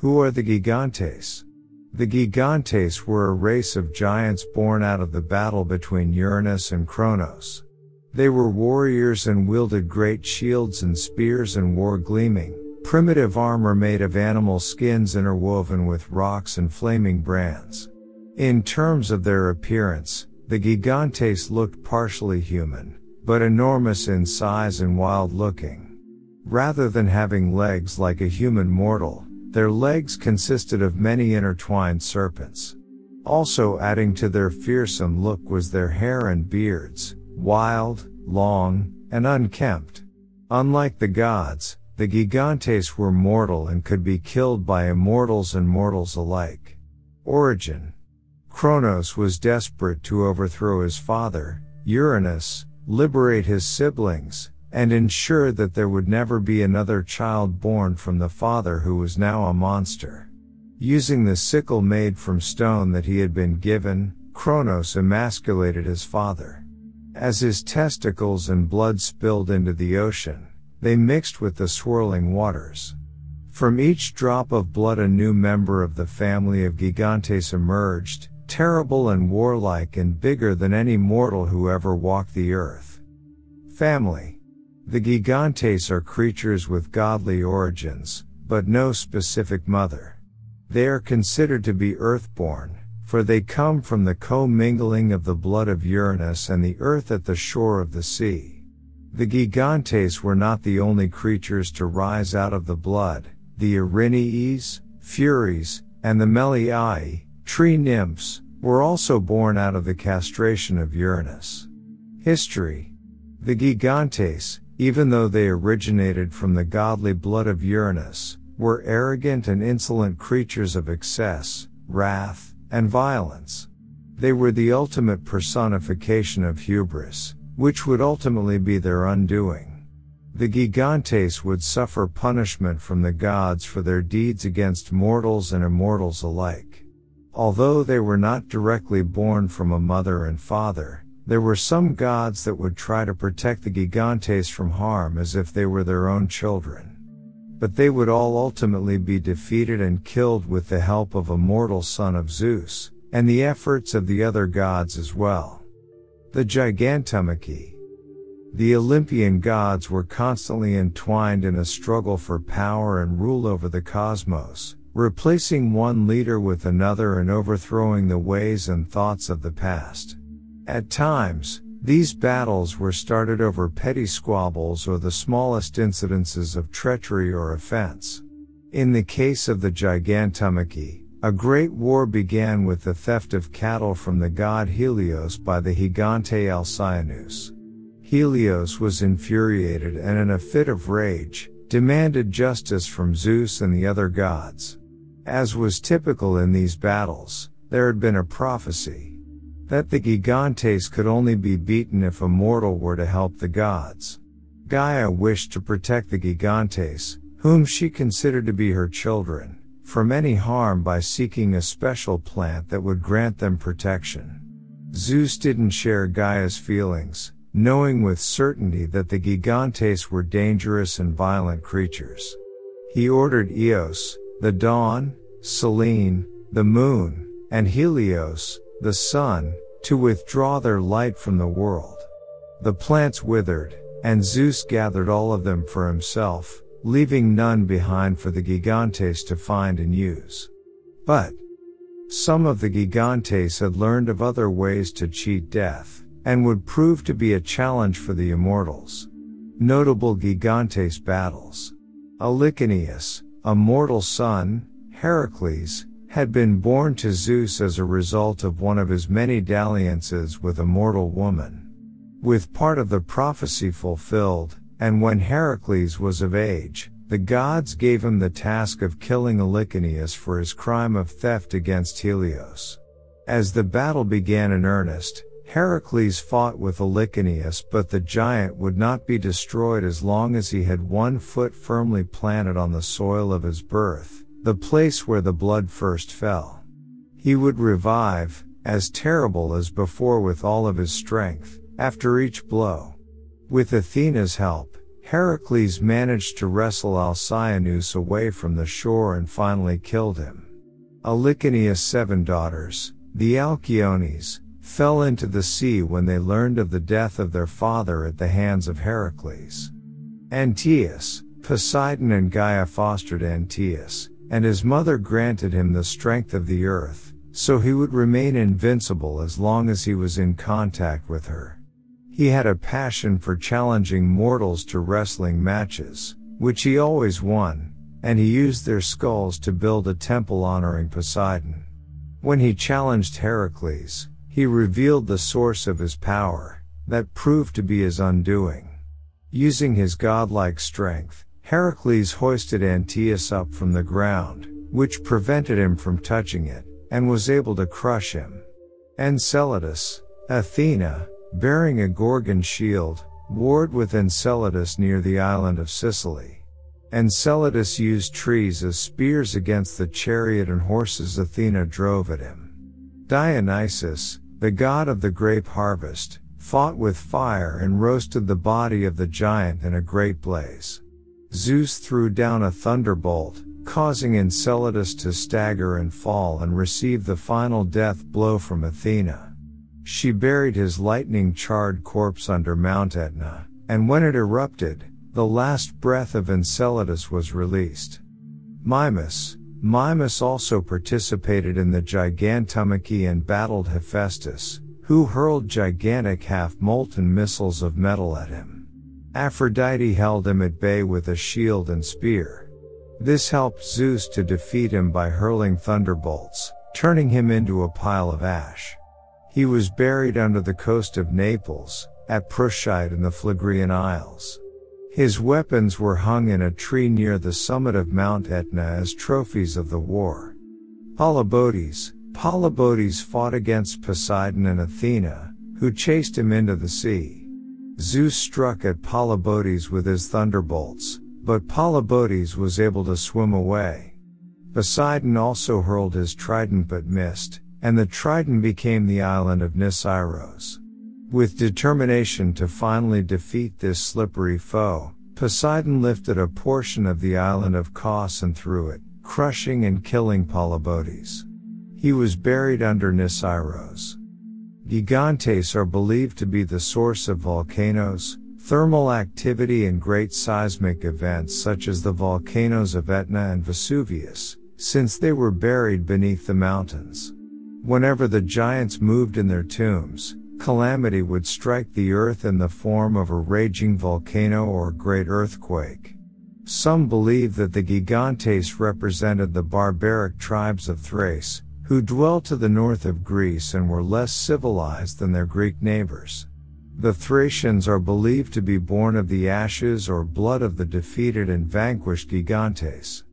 Who are the Gigantes? The Gigantes were a race of giants born out of the battle between Uranus and Kronos. They were warriors and wielded great shields and spears and wore gleaming, primitive armor made of animal skins interwoven with rocks and flaming brands. In terms of their appearance, the Gigantes looked partially human, but enormous in size and wild-looking. Rather than having legs like a human mortal, their legs consisted of many intertwined serpents. Also adding to their fearsome look was their hair and beards, wild, long, and unkempt. Unlike the gods, the Gigantes were mortal and could be killed by immortals and mortals alike. Origin: Kronos was desperate to overthrow his father, Uranus, liberate his siblings, and ensure that there would never be another child born from the father who was now a monster. Using the sickle made from stone that he had been given, Kronos emasculated his father. As his testicles and blood spilled into the ocean, they mixed with the swirling waters. From each drop of blood a new member of the family of Gigantes emerged, terrible and warlike and bigger than any mortal who ever walked the earth. Family. The Gigantes are creatures with godly origins, but no specific mother. They are considered to be earthborn, for they come from the co-mingling of the blood of Uranus and the earth at the shore of the sea. The Gigantes were not the only creatures to rise out of the blood. The Erinyes, Furies, and the Meliai, tree nymphs, were also born out of the castration of Uranus. History. The Gigantes, even though they originated from the godly blood of Uranus, were arrogant and insolent creatures of excess, wrath, and violence. They were the ultimate personification of hubris, which would ultimately be their undoing. The Gigantes would suffer punishment from the gods for their deeds against mortals and immortals alike. Although they were not directly born from a mother and father, there were some gods that would try to protect the Gigantes from harm as if they were their own children. But they would all ultimately be defeated and killed with the help of a mortal son of Zeus, and the efforts of the other gods as well. The Gigantomachy. The Olympian gods were constantly entwined in a struggle for power and rule over the cosmos, replacing one leader with another and overthrowing the ways and thoughts of the past. At times, these battles were started over petty squabbles or the smallest incidences of treachery or offense. In the case of the Gigantomachy, a great war began with the theft of cattle from the god Helios by the Gigante Alcyoneus. Helios was infuriated and in a fit of rage, demanded justice from Zeus and the other gods. As was typical in these battles, there had been a prophecy that the Gigantes could only be beaten if a mortal were to help the gods. Gaia wished to protect the Gigantes, whom she considered to be her children, from any harm by seeking a special plant that would grant them protection. Zeus didn't share Gaia's feelings, knowing with certainty that the Gigantes were dangerous and violent creatures. He ordered Eos, the dawn, Selene, the moon, and Helios, the sun, to withdraw their light from the world. The plants withered, and Zeus gathered all of them for himself, leaving none behind for the Gigantes to find and use. But some of the Gigantes had learned of other ways to cheat death, and would prove to be a challenge for the immortals. Notable Gigantes battles. Alcyoneus, a mortal son, Heracles, had been born to Zeus as a result of one of his many dalliances with a mortal woman. With part of the prophecy fulfilled, and when Heracles was of age, the gods gave him the task of killing Alcyoneus for his crime of theft against Helios. As the battle began in earnest, Heracles fought with Alcyoneus, but the giant would not be destroyed as long as he had one foot firmly planted on the soil of his birth, the place where the blood first fell. He would revive, as terrible as before with all of his strength, after each blow. With Athena's help, Heracles managed to wrestle Alcyoneus away from the shore and finally killed him. Alcyoneus' 7 daughters, the Alcyones, fell into the sea when they learned of the death of their father at the hands of Heracles. Antaeus, Poseidon and Gaia fostered Antaeus, and his mother granted him the strength of the earth, so he would remain invincible as long as he was in contact with her. He had a passion for challenging mortals to wrestling matches, which he always won, and he used their skulls to build a temple honoring Poseidon. When he challenged Heracles, he revealed the source of his power, that proved to be his undoing. Using his godlike strength, Heracles hoisted Antaeus up from the ground, which prevented him from touching it, and was able to crush him. Enceladus, Athena, bearing a Gorgon shield, warred with Enceladus near the island of Sicily. Enceladus used trees as spears against the chariot and horses Athena drove at him. Dionysus, the god of the grape harvest, fought with fire and roasted the body of the giant in a great blaze. Zeus threw down a thunderbolt, causing Enceladus to stagger and fall and receive the final death blow from Athena. She buried his lightning-charred corpse under Mount Etna, and when it erupted, the last breath of Enceladus was released. Mimas also participated in the Gigantomachy and battled Hephaestus, who hurled gigantic half-molten missiles of metal at him. Aphrodite held him at bay with a shield and spear. This helped Zeus to defeat him by hurling thunderbolts, turning him into a pile of ash. He was buried under the coast of Naples, at Prochyde in the Phlegrean Isles. His weapons were hung in a tree near the summit of Mount Etna as trophies of the war. Polybotes fought against Poseidon and Athena, who chased him into the sea. Zeus struck at Polybotes with his thunderbolts, but Polybotes was able to swim away. Poseidon also hurled his trident but missed, and the trident became the island of Nisairos. With determination to finally defeat this slippery foe, Poseidon lifted a portion of the island of Kos and threw it, crushing and killing Polybotes. He was buried under Nisairos. Gigantes are believed to be the source of volcanoes, thermal activity and great seismic events such as the volcanoes of Etna and Vesuvius, since they were buried beneath the mountains. Whenever the giants moved in their tombs, calamity would strike the earth in the form of a raging volcano or great earthquake. Some believe that the Gigantes represented the barbaric tribes of Thrace, who dwelt to the north of Greece and were less civilized than their Greek neighbors. The Thracians are believed to be born of the ashes or blood of the defeated and vanquished Gigantes.